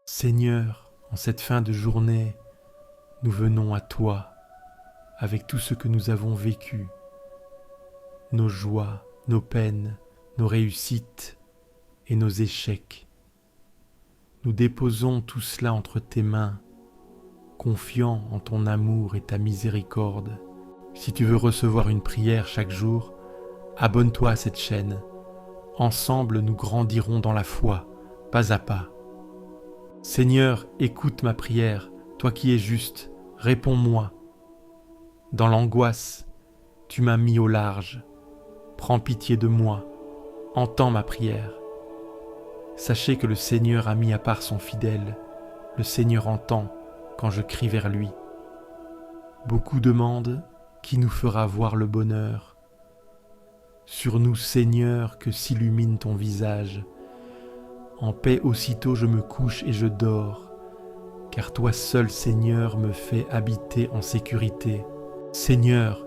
Seigneur, en cette fin de journée, nous venons à toi avec tout ce que nous avons vécu, nos joies, nos peines, nos réussites et nos échecs. Nous déposons tout cela entre tes mains, confiants en ton amour et ta miséricorde. Si tu veux recevoir une prière chaque jour, abonne-toi à cette chaîne. Ensemble, nous grandirons dans la foi, pas à pas. Seigneur, écoute ma prière, toi qui es juste, réponds-moi. Dans l'angoisse, tu m'as mis au large. Prends pitié de moi, entends ma prière. Sachez que le Seigneur a mis à part son fidèle. Le Seigneur entend quand je crie vers lui. Beaucoup demandent qui nous fera voir le bonheur. Sur nous, Seigneur, que s'illumine ton visage. En paix aussitôt je me couche et je dors, car toi seul, Seigneur, me fais habiter en sécurité. Seigneur,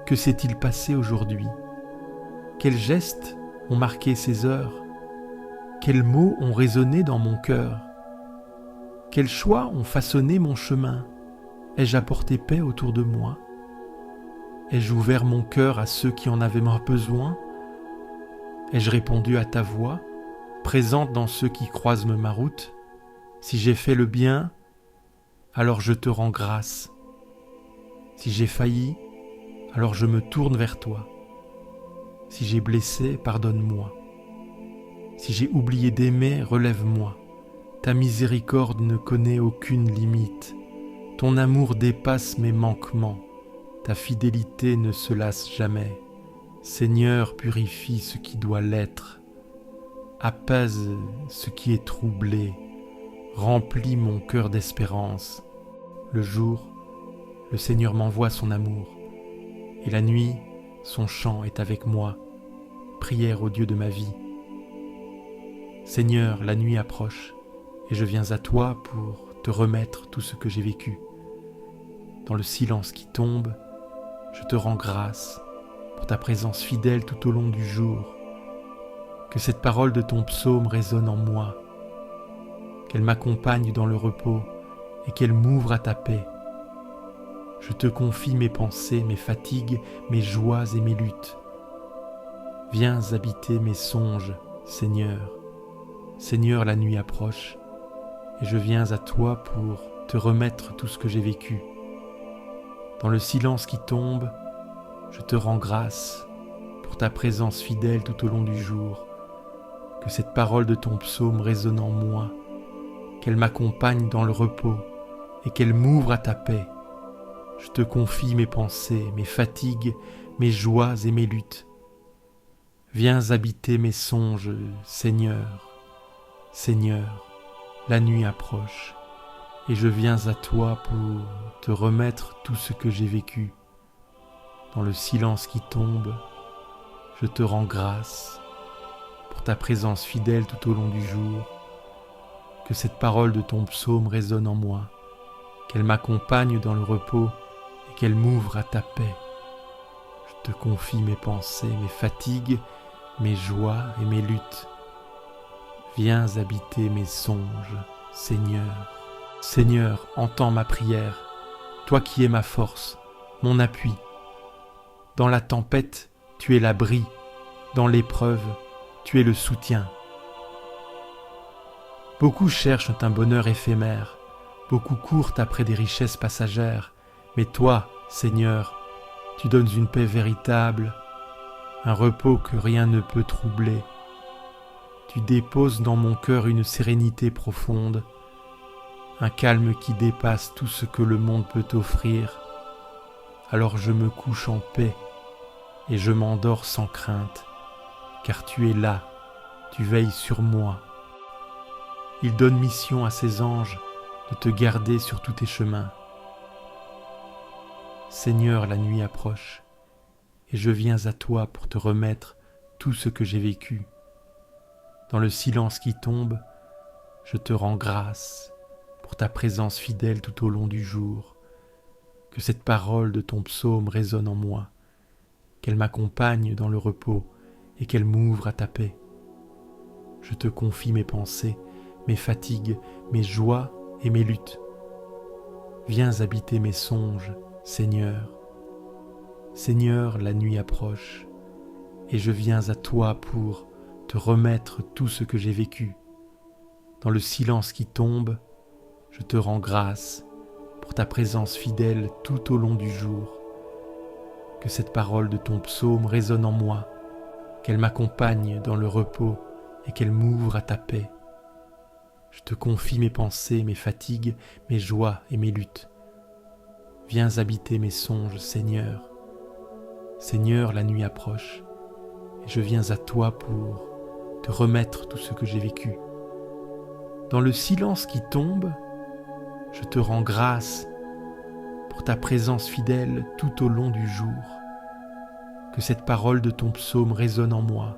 que s'est-il passé aujourd'hui? Quels gestes ont marqué ces heures? Quels mots ont résonné dans mon cœur? Quels choix ont façonné mon chemin? Ai-je apporté paix autour de moi? Ai-je ouvert mon cœur à ceux qui en avaient besoin? Ai-je répondu à ta voix, présente dans ceux qui croisent ma route? Si j'ai fait le bien, alors je te rends grâce. Si j'ai failli, alors je me tourne vers toi. Si j'ai blessé, pardonne-moi. Si j'ai oublié d'aimer, relève-moi. Ta miséricorde ne connaît aucune limite. Ton amour dépasse mes manquements. Ta fidélité ne se lasse jamais. Seigneur, purifie ce qui doit l'être. Apaise ce qui est troublé. Remplis mon cœur d'espérance. Le jour, le Seigneur m'envoie son amour. Et la nuit, son chant est avec moi. Prière au Dieu de ma vie. Seigneur, la nuit approche, et je viens à toi pour te remettre tout ce que j'ai vécu. Dans le silence qui tombe, je te rends grâce pour ta présence fidèle tout au long du jour. Que cette parole de ton psaume résonne en moi, qu'elle m'accompagne dans le repos et qu'elle m'ouvre à ta paix. Je te confie mes pensées, mes fatigues, mes joies et mes luttes. Viens habiter mes songes, Seigneur. Seigneur, la nuit approche, et je viens à toi pour te remettre tout ce que j'ai vécu. Dans le silence qui tombe, je te rends grâce pour ta présence fidèle tout au long du jour. Que cette parole de ton psaume résonne en moi, qu'elle m'accompagne dans le repos et qu'elle m'ouvre à ta paix. Je te confie mes pensées, mes fatigues, mes joies et mes luttes. Viens habiter mes songes, Seigneur. Seigneur, la nuit approche, et je viens à toi pour te remettre tout ce que j'ai vécu. Dans le silence qui tombe, je te rends grâce pour ta présence fidèle tout au long du jour. Que cette parole de ton psaume résonne en moi, qu'elle m'accompagne dans le repos et qu'elle m'ouvre à ta paix. Je te confie mes pensées, mes fatigues, mes joies et mes luttes. Viens habiter mes songes, Seigneur. Seigneur, entends ma prière, toi qui es ma force, mon appui. Dans la tempête, tu es l'abri, dans l'épreuve, tu es le soutien. Beaucoup cherchent un bonheur éphémère, beaucoup courent après des richesses passagères, mais toi, Seigneur, tu donnes une paix véritable, un repos que rien ne peut troubler. Tu déposes dans mon cœur une sérénité profonde, un calme qui dépasse tout ce que le monde peut offrir. Alors je me couche en paix et je m'endors sans crainte, car tu es là, tu veilles sur moi. Il donne mission à ses anges de te garder sur tous tes chemins. Seigneur, la nuit approche, et je viens à toi pour te remettre tout ce que j'ai vécu. Dans le silence qui tombe, je te rends grâce pour ta présence fidèle tout au long du jour. Que cette parole de ton psaume résonne en moi, qu'elle m'accompagne dans le repos et qu'elle m'ouvre à ta paix. Je te confie mes pensées, mes fatigues, mes joies et mes luttes. Viens habiter mes songes, Seigneur. Seigneur, la nuit approche, et je viens à toi pour te remettre tout ce que j'ai vécu. Dans le silence qui tombe, je te rends grâce pour ta présence fidèle tout au long du jour. Que cette parole de ton psaume résonne en moi, qu'elle m'accompagne dans le repos et qu'elle m'ouvre à ta paix. Je te confie mes pensées, mes fatigues, mes joies et mes luttes. Viens habiter mes songes, Seigneur. Seigneur, la nuit approche, et je viens à toi pour te remettre tout ce que j'ai vécu. Dans le silence qui tombe, je te rends grâce pour ta présence fidèle tout au long du jour. Que cette parole de ton psaume résonne en moi,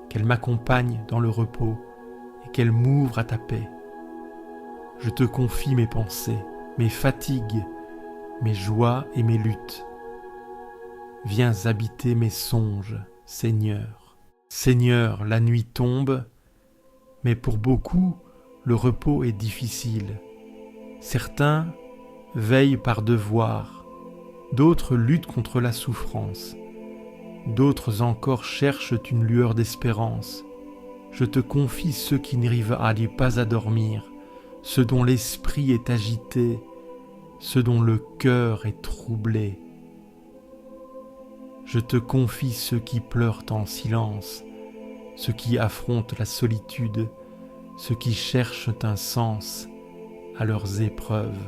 qu'elle m'accompagne dans le repos et qu'elle m'ouvre à ta paix. Je te confie mes pensées, mes fatigues, mes joies et mes luttes. Viens habiter mes songes, Seigneur. Seigneur, la nuit tombe, mais pour beaucoup, le repos est difficile. Certains veillent par devoir, d'autres luttent contre la souffrance, d'autres encore cherchent une lueur d'espérance. Je te confie ceux qui n'arrivent pas à dormir, ceux dont l'esprit est agité, ceux dont le cœur est troublé. Je te confie ceux qui pleurent en silence, ceux qui affrontent la solitude, ceux qui cherchent un sens à leurs épreuves.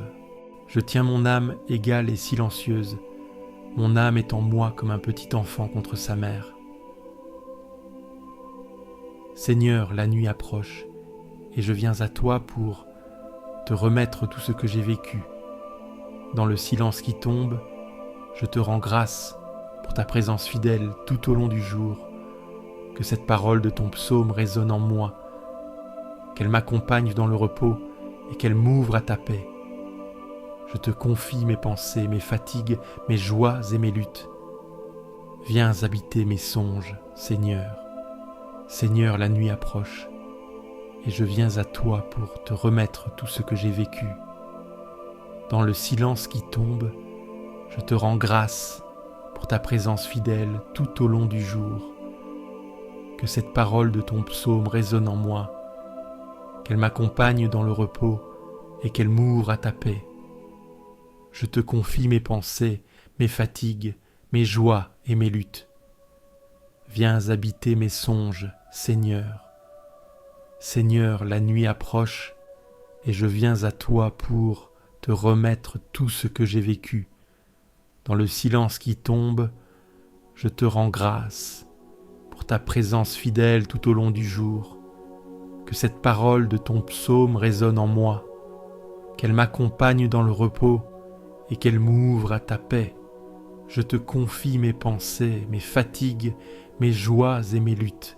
Je tiens mon âme égale et silencieuse, mon âme est en moi comme un petit enfant contre sa mère. Seigneur, la nuit approche, et je viens à toi pour te remettre tout ce que j'ai vécu. Dans le silence qui tombe, je te rends grâce pour ta présence fidèle tout au long du jour. Que cette parole de ton psaume résonne en moi, qu'elle m'accompagne dans le repos et qu'elle m'ouvre à ta paix. Je te confie mes pensées, mes fatigues, mes joies et mes luttes. Viens habiter mes songes, Seigneur. Seigneur, la nuit approche, et je viens à toi pour te remettre tout ce que j'ai vécu. Dans le silence qui tombe, je te rends grâce pour ta présence fidèle tout au long du jour. Que cette parole de ton psaume résonne en moi, qu'elle m'accompagne dans le repos et qu'elle m'ouvre à ta paix. Je te confie mes pensées, mes fatigues, mes joies et mes luttes. Viens habiter mes songes, Seigneur. Seigneur, la nuit approche, et je viens à toi pour te remettre tout ce que j'ai vécu. Dans le silence qui tombe, je te rends grâce pour ta présence fidèle tout au long du jour. Que cette parole de ton psaume résonne en moi, qu'elle m'accompagne dans le repos et qu'elle m'ouvre à ta paix. Je te confie mes pensées, mes fatigues, mes joies et mes luttes.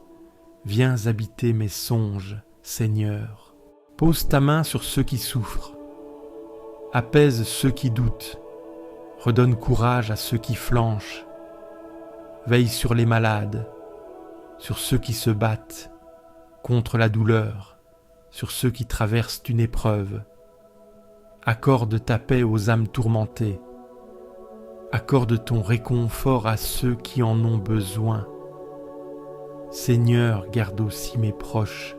Viens habiter mes songes, Seigneur. Pose ta main sur ceux qui souffrent. Apaise ceux qui doutent. Redonne courage à ceux qui flanchent. Veille sur les malades, sur ceux qui se battent contre la douleur, sur ceux qui traversent une épreuve. Accorde ta paix aux âmes tourmentées. Accorde ton réconfort à ceux qui en ont besoin. Seigneur, garde aussi mes proches.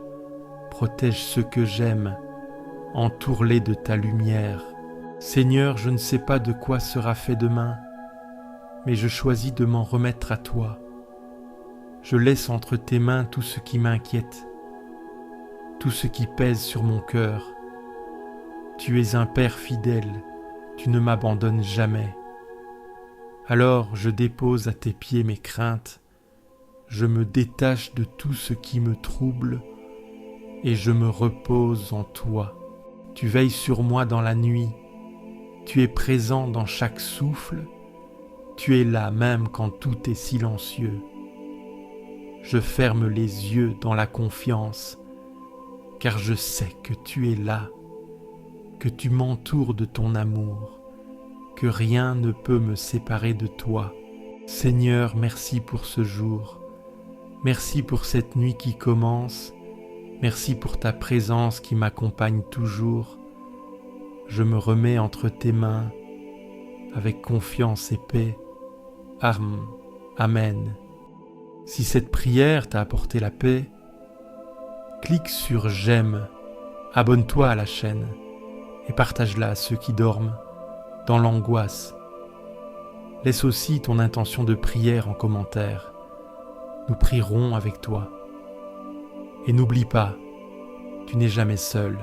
Protège ceux que j'aime. Entoure-les de ta lumière. Seigneur, je ne sais pas de quoi sera fait demain, mais je choisis de m'en remettre à toi. Je laisse entre tes mains tout ce qui m'inquiète, tout ce qui pèse sur mon cœur. Tu es un Père fidèle, tu ne m'abandonnes jamais. Alors je dépose à tes pieds mes craintes, je me détache de tout ce qui me trouble et je me repose en toi. Tu veilles sur moi dans la nuit, tu es présent dans chaque souffle, tu es là même quand tout est silencieux. Je ferme les yeux dans la confiance, car je sais que tu es là, que tu m'entoures de ton amour, que rien ne peut me séparer de toi. Seigneur, merci pour ce jour, merci pour cette nuit qui commence, Merci pour ta présence qui m'accompagne toujours. Je me remets entre tes mains avec confiance et paix. Amen. Si cette prière t'a apporté la paix, clique sur j'aime, abonne-toi à la chaîne et partage-la à ceux qui dorment dans l'angoisse. Laisse aussi ton intention de prière en commentaire. Nous prierons avec toi. Et n'oublie pas, tu n'es jamais seul.